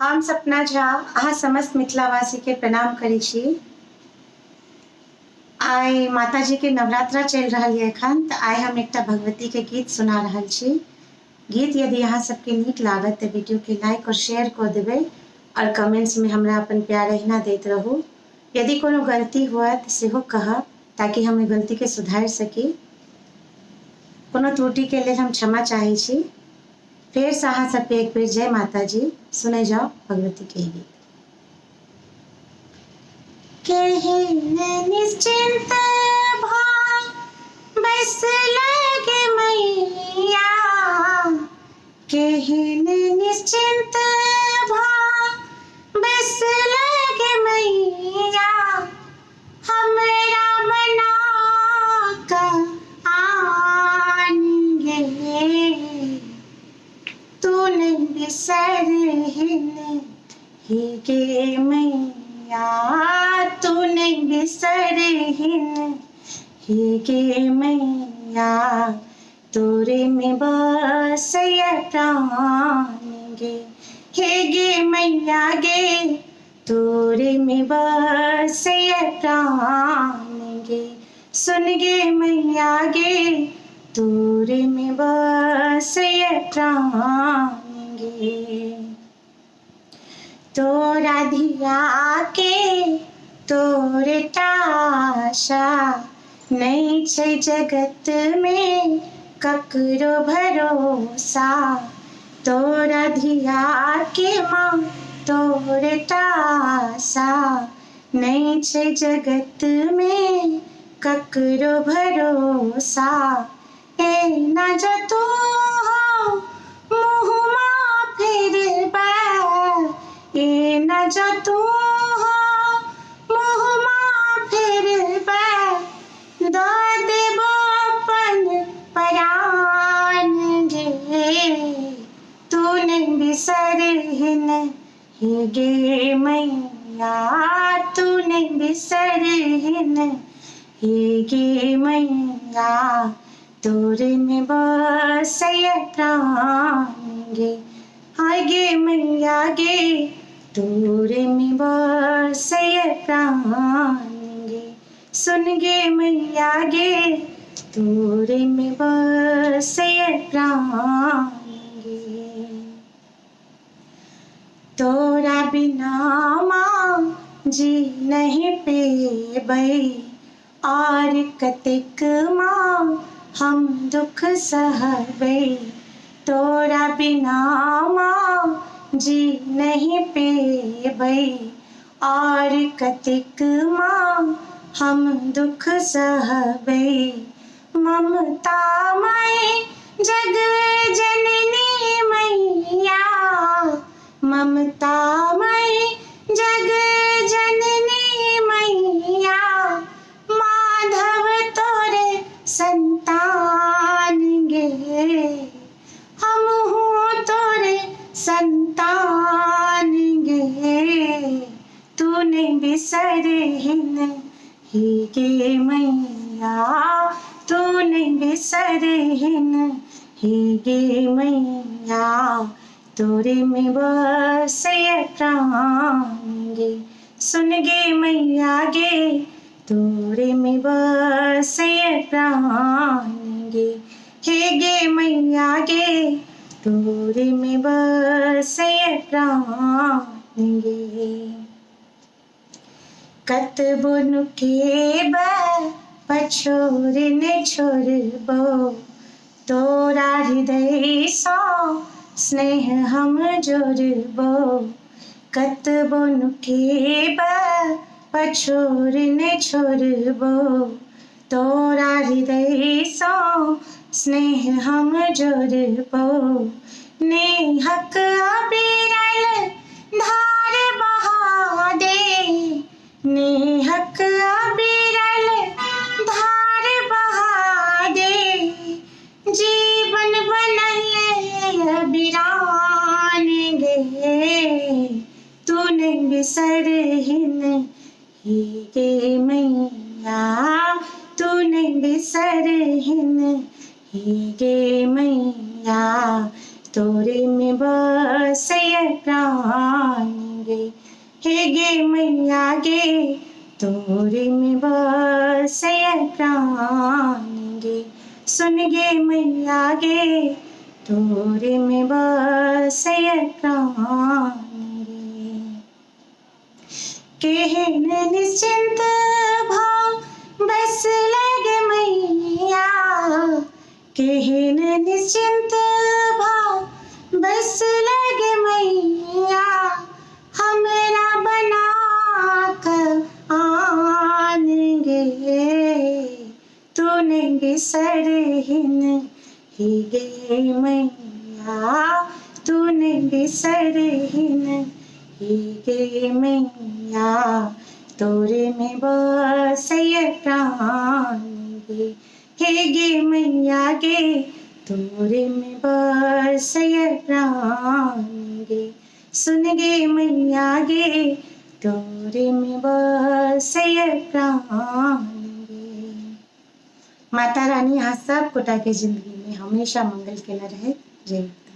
हम सपना झा अहाँ समस्त मिथिलावासी के प्रणाम करै छी। आइ माताजी के नवरात्रा चल रहा है एखन, तऽ आइ हम एकटा भगवती के गीत सुना रहल छी। गीत यदि अहाँ सबके नीक लागत तऽ वीडियो के लाइक और शेयर कऽ देबै और कमेंट्स में हमरा अपन प्यार अहिना दैत रहू। यदि कोनो गलती हुआ तऽ सेहो कहब ताकि हम गलती के सुधार सकी। कोनो त्रुटि के लेल हम क्षमा चाहै छी। फिर से अहाँ सबके एक बेर जय माता जी। सुने जाओ भगवती के गीत। निश्चिंत भाव बस लगे मैया, केहन निश्चिंत भाव बस लगे मैया, हमरा बना कर आएंगे, तू नहीं बिसरहिन गे मैया, तू नहीं बिसरहिन गे मैया, तोरे में बसया प्राण गे मैया गे, तोरे में बसया प्राण गे, सुन गे मैया गे, तोरे में बसया प्राण गे। तोरा धिया के तोरे आशा नहीं छै जगत में ककरो भरोसा, तोरा धिया के माँ तोरे आशा नहीं छै जगत में ककरो भरोसा, ए ना जो तू हो मुँहमा फिरबा, ए ना जो तू हो मुँहमा फिरबा, दो देबो अपन परान गे, तू नहीं बिसरहिन गे मैया, तू नहीं बिसरहिन गे मैया, तोरे में बसया प्राण गे, हाय गे मैया गे, तोरे में बसया प्राण गे, सुन गे मैया गे, तोरे में बसया प्राण गे। तोरा बिना माँ जी नहीं पेबै और कतेक माँ हम दुख सहबै, तोरा बिना माँ जी नहीं पेबै और कतेक माँ हम दुख सहबै, ममता मई जग जननी मैया, ममता मई जग जननी मैया, माधव तोरे संतान गे, हम हूँ तोरे संतान गे, तू नहीं बिसरहिन गे मैया, तू नहीं बिसरहिन गे मैया, तोरे में बसया प्राण गे, सुन गे मैया गे, तोरे में बसया प्राण गे, हे गे मैया गे, तोरे में बसया प्राण गे। कतबो नुकेबा पछोर ने छोड़बो, तोरा हृदय सा स्नेह हम जोड़बो, कतबो नुकेबा पछोर ने छोड़बो, तोरा हृदय सा स्नेह हम जोड़बो, नेहक अबिरल धार बहा दे, नेहक अबिरल धार बहा दे, जीवन बनल अबिरान गे, तू नहीं बिसरहिन गे मैया, तू नहीं बिसरहिन गे मैया, तोरे में बसय प्राण गे। हे गे मैया गे तोरे में बसय प्राण गे। सुन गे मैया गे तोरे में बसय प्राण गे। केहन निश्चिंत भाव बस लगे मैया। केहन निश्चिंत भाव बस लगे मैया। हमरा बना कर आन गे। तूने गे सरहिन ही गे मैया। तूने गे सरहिन ही गे मैया। तोरे में बसय प्राण गे। हे गे मैया गे तोरे में बसय प्राण गे। सुन गे मैया गे तोरे में बसय प्राण गे। माता रानी यहाँ सब कोटा के जिंदगी में हमेशा मंगल केला रहे। जय माता।